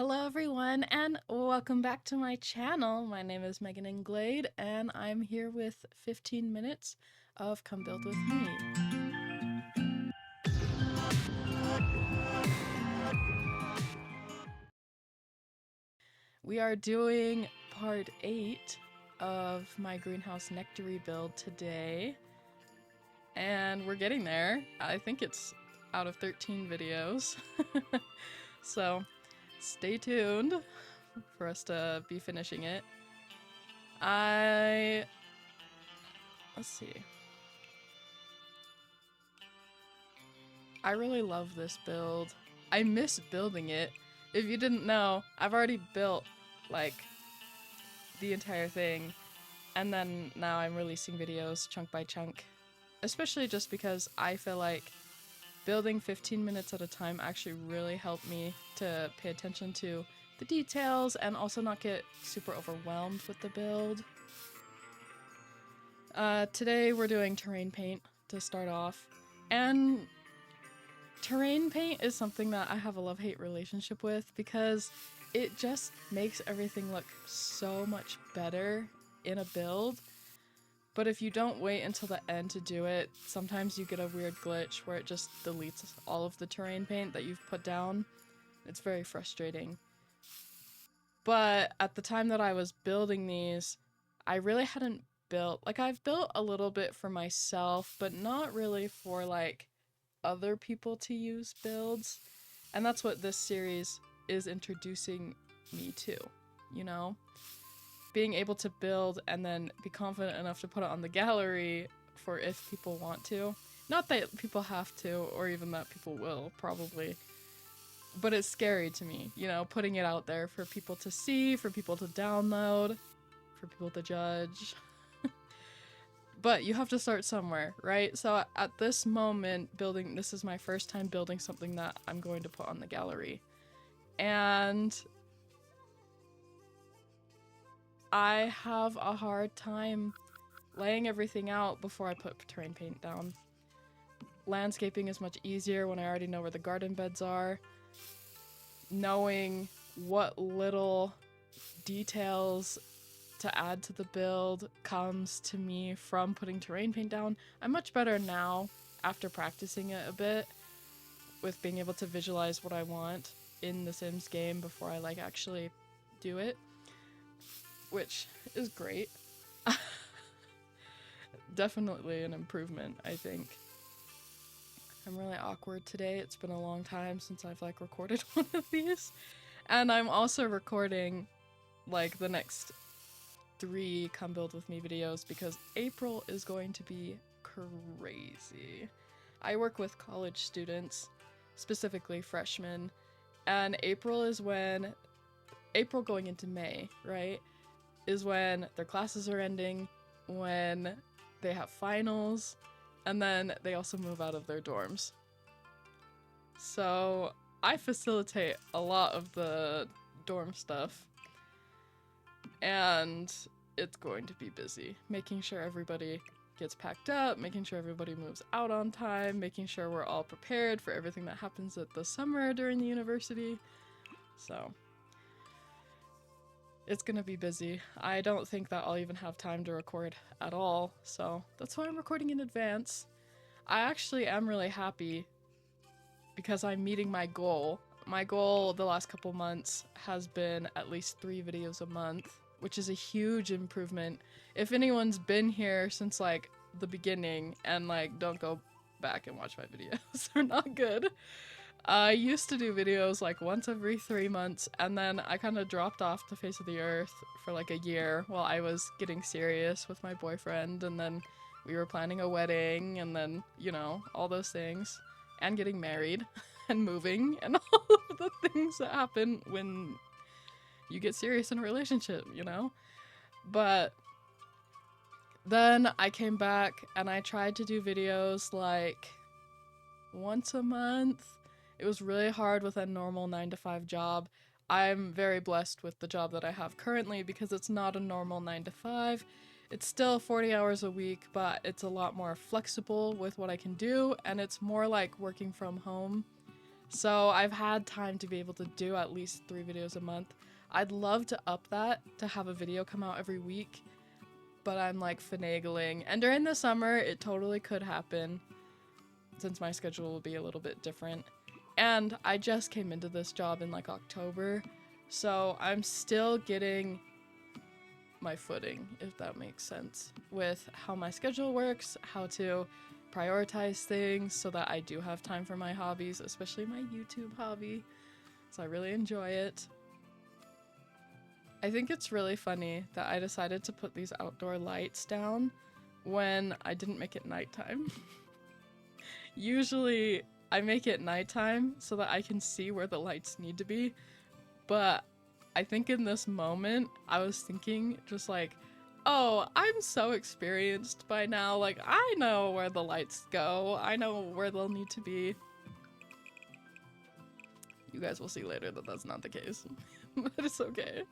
Hello everyone and welcome back to my channel. My name is Megan nGlade and I'm here with 15 minutes of Come Build With Me. We are doing part 8 of my greenhouse Nectary build today. And we're getting there. I think it's out of 13 videos. So stay tuned for us to be finishing it. Let's see. I really love this build. I miss building it. If you didn't know, I've already built, like, the entire thing. And then now I'm releasing videos chunk by chunk. Especially just because I feel like building 15 minutes at a time actually really helped me to pay attention to the details and also not get super overwhelmed with the build. Today we're doing terrain paint to start off. And terrain paint is something that I have a love-hate relationship with because it just makes everything look so much better in a build. But if you don't wait until the end to do it, sometimes you get a weird glitch where it just deletes all of the terrain paint that you've put down. It's very frustrating. But at the time that I was building these, I really hadn't built, like, I've built a little bit for myself, but not really for, like, other people to use builds. And that's what this series is introducing me to, you know? Being able to build and then be confident enough to put it on the gallery for if people want to. Not that people have to, or even that people will, probably. But it's scary to me, you know, putting it out there for people to see, for people to download, for people to judge. But you have to start somewhere, right? So at this moment, this is my first time building something that I'm going to put on the gallery. And I have a hard time laying everything out before I put terrain paint down. Landscaping is much easier when I already know where the garden beds are. Knowing what little details to add to the build comes to me from putting terrain paint down. I'm much better now after practicing it a bit with being able to visualize what I want in the Sims game before I like actually do it, which is great. Definitely an improvement, I think. I'm really awkward today. It's been a long time since I've like recorded one of these. And I'm also recording like the next 3 Come Build With Me videos because April is going to be crazy. I work with college students, specifically freshmen, and April going into May, right, is when their classes are ending, when they have finals, and then they also move out of their dorms. So I facilitate a lot of the dorm stuff, and it's going to be busy, making sure everybody gets packed up, making sure everybody moves out on time, making sure we're all prepared for everything that happens at the summer during the university. So it's gonna be busy. I don't think that I'll even have time to record at all, so that's why I'm recording in advance. I actually am really happy because I'm meeting my goal. My goal the last couple months has been at least 3 videos a month, which is a huge improvement. If anyone's been here since like the beginning and like don't go back and watch my videos, they're not good. I used to do videos like once every 3 months, and then I kind of dropped off the face of the earth for like a year while I was getting serious with my boyfriend, and then we were planning a wedding, and then, you know, all those things, and getting married and moving and all of the things that happen when you get serious in a relationship, you know? But then I came back and I tried to do videos like once a month. It was really hard with a normal 9-to-5 job. I'm very blessed with the job that I have currently because it's not a normal 9-to-5. It's still 40 hours a week, but it's a lot more flexible with what I can do, and it's more like working from home. So I've had time to be able to do at least 3 videos a month. I'd love to up that to have a video come out every week, but I'm like finagling. And during the summer, it totally could happen since my schedule will be a little bit different. And I just came into this job in like October, so I'm still getting my footing, if that makes sense, with how my schedule works, how to prioritize things so that I do have time for my hobbies, especially my YouTube hobby. So I really enjoy it. I think it's really funny that I decided to put these outdoor lights down when I didn't make it nighttime. Usually I make it nighttime so that I can see where the lights need to be, but I think in this moment I was thinking just like, oh, I'm so experienced by now, like I know where the lights go, I know where they'll need to be. You guys will see later that that's not the case, but it's okay.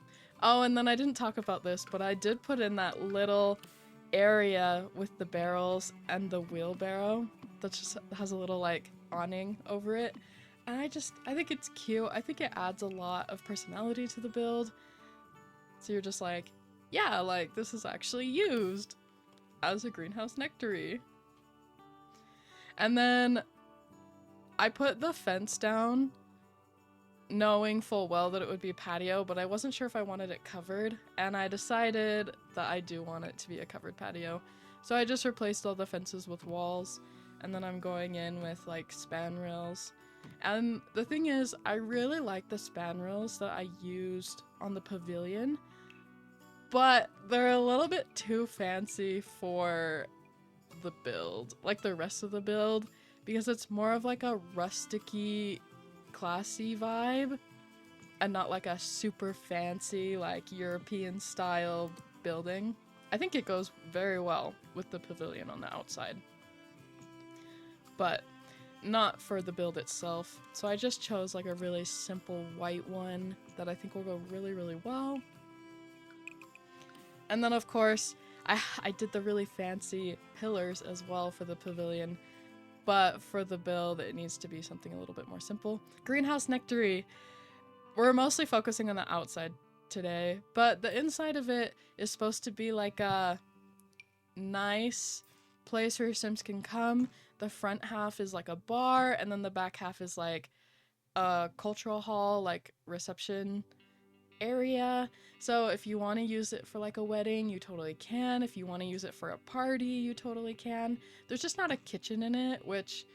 Oh, and then I didn't talk about this, but I did put in that little area with the barrels and the wheelbarrow that just has a little like awning over it. And I think it's cute. I think it adds a lot of personality to the build. So you're just like, yeah, like this is actually used as a greenhouse nectary. And then I put the fence down knowing full well that it would be a patio, but I wasn't sure if I wanted it covered, and I decided that I do want it to be a covered patio. So I just replaced all the fences with walls, and then I'm going in with like span rails. And the thing is, I really like the span rails that I used on the pavilion, but they're a little bit too fancy for the build, like the rest of the build, because it's more of like a rusticy, classy vibe and not like a super fancy like European style building. I think it goes very well with the pavilion on the outside, but not for the build itself. So I just chose like a really simple white one that I think will go really, really well. And then of course I did the really fancy pillars as well for the pavilion, but for the build it needs to be something a little bit more simple. Greenhouse Nectary. We're mostly focusing on the outside today, but the inside of it is supposed to be like a nice place where Sims can come. The front half is like a bar, and then the back half is like a cultural hall, like reception area. So if you want to use it for like a wedding, you totally can. If you want to use it for a party, you totally can. There's just not a kitchen in it, which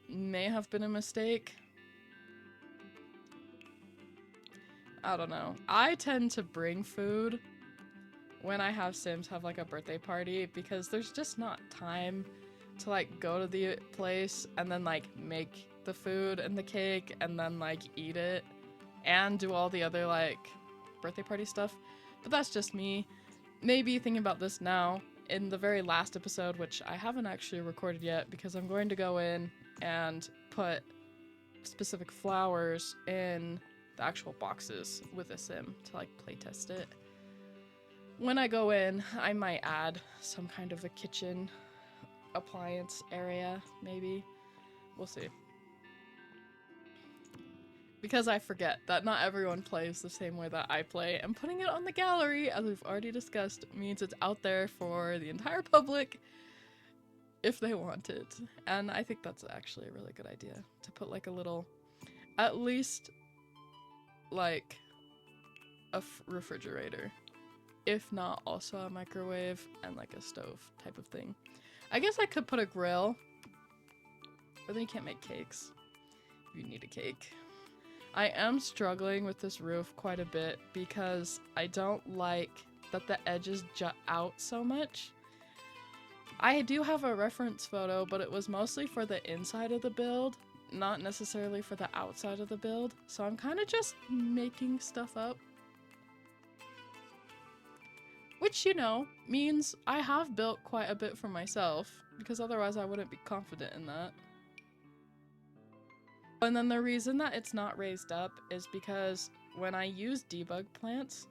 may have been a mistake. I don't know. I tend to bring food when I have Sims have like a birthday party because there's just not time to like go to the place and then like make the food and the cake and then like eat it and do all the other like birthday party stuff. But that's just me. Maybe thinking about this now, in the very last episode, which I haven't actually recorded yet because I'm going to go in and put specific flowers in the actual boxes with a Sim to like playtest it. When I go in, I might add some kind of a kitchen appliance area, maybe. We'll see. Because I forget that not everyone plays the same way that I play, and putting it on the gallery, as we've already discussed, means it's out there for the entire public if they want it. And I think that's actually a really good idea, to put like a little, at least like a refrigerator, if not also a microwave and like a stove type of thing. I guess I could put a grill, but then you can't make cakes. You need a cake. I am struggling with this roof quite a bit because I don't like that the edges jut out so much. I do have a reference photo, but it was mostly for the inside of the build, not necessarily for the outside of the build, so I'm kind of just making stuff up. Which, you know, means I have built quite a bit for myself, because otherwise I wouldn't be confident in that. And then the reason that it's not raised up is because when I use debug plants,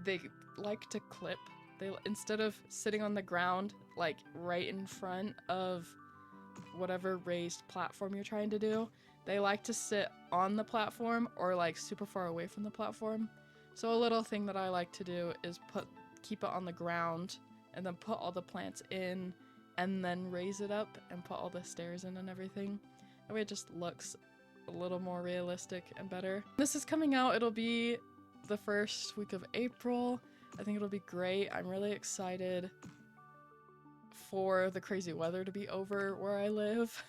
they like to clip. They, instead of sitting on the ground, like right in front of whatever raised platform you're trying to do, they like to sit on the platform or like super far away from the platform. So a little thing that I like to do is keep it on the ground and then put all the plants in and then raise it up and put all the stairs in and everything. That way it just looks a little more realistic and better. This is coming out, it'll be the first week of April. I think it'll be great. I'm really excited for the crazy weather to be over where I live.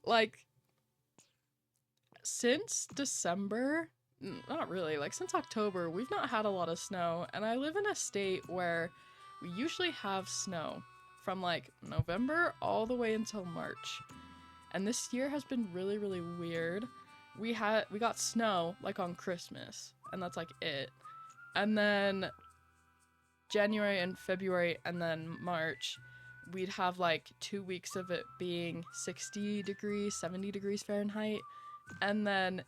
Like, since December, not really, like since October, we've not had a lot of snow, and I live in a state where we usually have snow from like November all the way until March. And this year has been really, really weird. We got snow like on Christmas, and that's like it. And then January and February and then March, we'd have like 2 weeks of it being 60 degrees, 70 degrees Fahrenheit, and then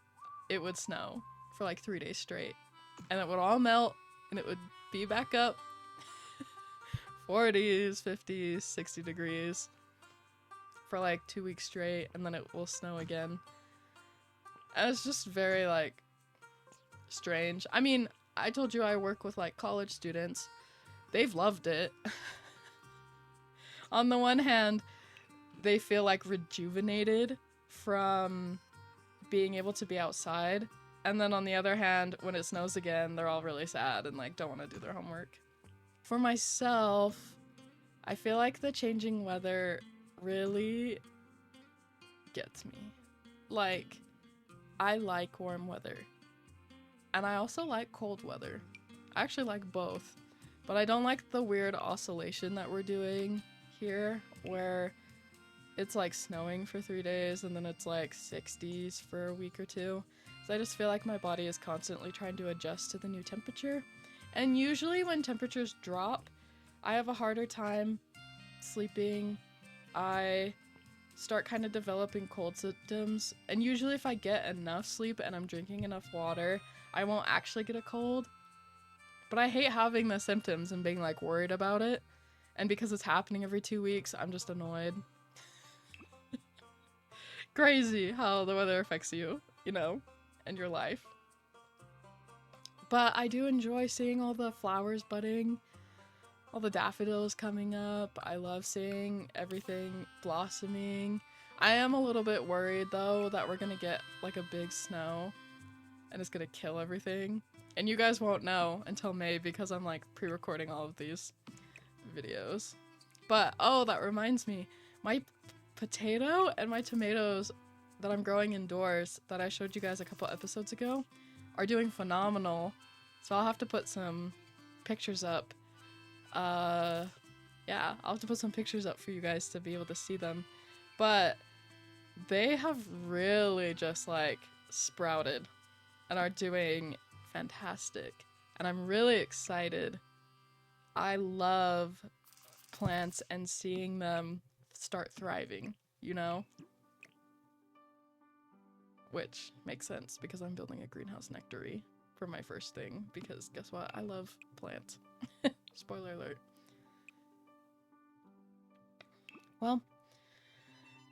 it would snow for like 3 days straight. And it would all melt, and it would be back up 40s, 50s, 60 degrees for like 2 weeks straight, and then it will snow again. And it's just very like strange. I mean, I told you I work with like college students. They've loved it. On the one hand, they feel like rejuvenated from being able to be outside. And then on the other hand, when it snows again, they're all really sad and like don't want to do their homework. For myself, I feel like the changing weather really gets me. Like, I like warm weather. And I also like cold weather. I actually like both. But I don't like the weird oscillation that we're doing here, where it's like snowing for 3 days and then it's like 60s for a week or two. So I just feel like my body is constantly trying to adjust to the new temperature. And usually when temperatures drop, I have a harder time sleeping. I start kind of developing cold symptoms. And usually if I get enough sleep and I'm drinking enough water, I won't actually get a cold. But I hate having the symptoms and being like worried about it. And because it's happening every 2 weeks, I'm just annoyed. Crazy how the weather affects you, you know, and your life. But I do enjoy seeing all the flowers budding, all the daffodils coming up. I love seeing everything blossoming. I am a little bit worried though that we're gonna get like a big snow and it's gonna kill everything. And you guys won't know until May because I'm like pre-recording all of these videos. But oh, that reminds me, my potato and my tomatoes that I'm growing indoors that I showed you guys a couple episodes ago are doing phenomenal. So I'll have to put some pictures up. Yeah, I'll have to put some pictures up for you guys to be able to see them. But they have really just like sprouted and are doing fantastic. And I'm really excited. I love plants and seeing them start thriving, you know? Which makes sense because I'm building a greenhouse Nectary for my first thing because guess what? I love plants. Spoiler alert. Well,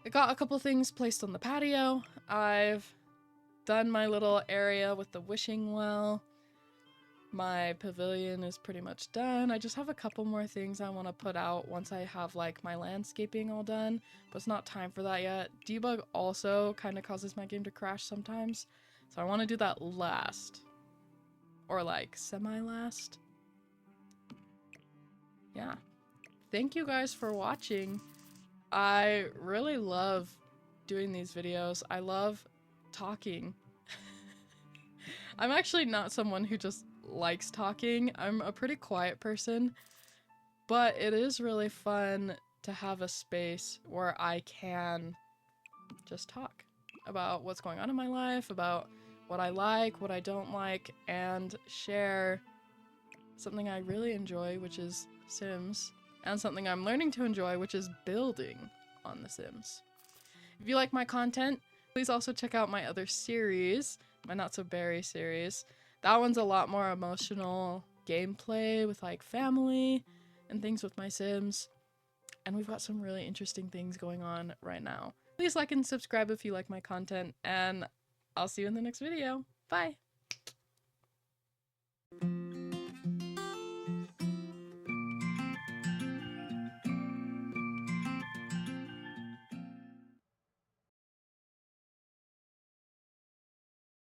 I got a couple things placed on the patio. I've done my little area with the wishing well. My pavilion is pretty much done. I just have a couple more things I want to put out once I have like my landscaping all done, but it's not time for that yet. Debug also kind of causes my game to crash sometimes, so I want to do that last. Or like semi-last. Yeah. Thank you guys for watching. I really love doing these videos. I love talking. I'm actually not someone who just likes talking. I'm a pretty quiet person, but it is really fun to have a space where I can just talk about what's going on in my life, about what I like, what I don't like, and share something I really enjoy, which is Sims, and something I'm learning to enjoy, which is building on The Sims. If you like my content, please also check out my other series, my Not So Berry series. That one's a lot more emotional gameplay with like family and things with my Sims. And we've got some really interesting things going on right now Please like and subscribe if you like my content, and I'll see you in the next video. Bye!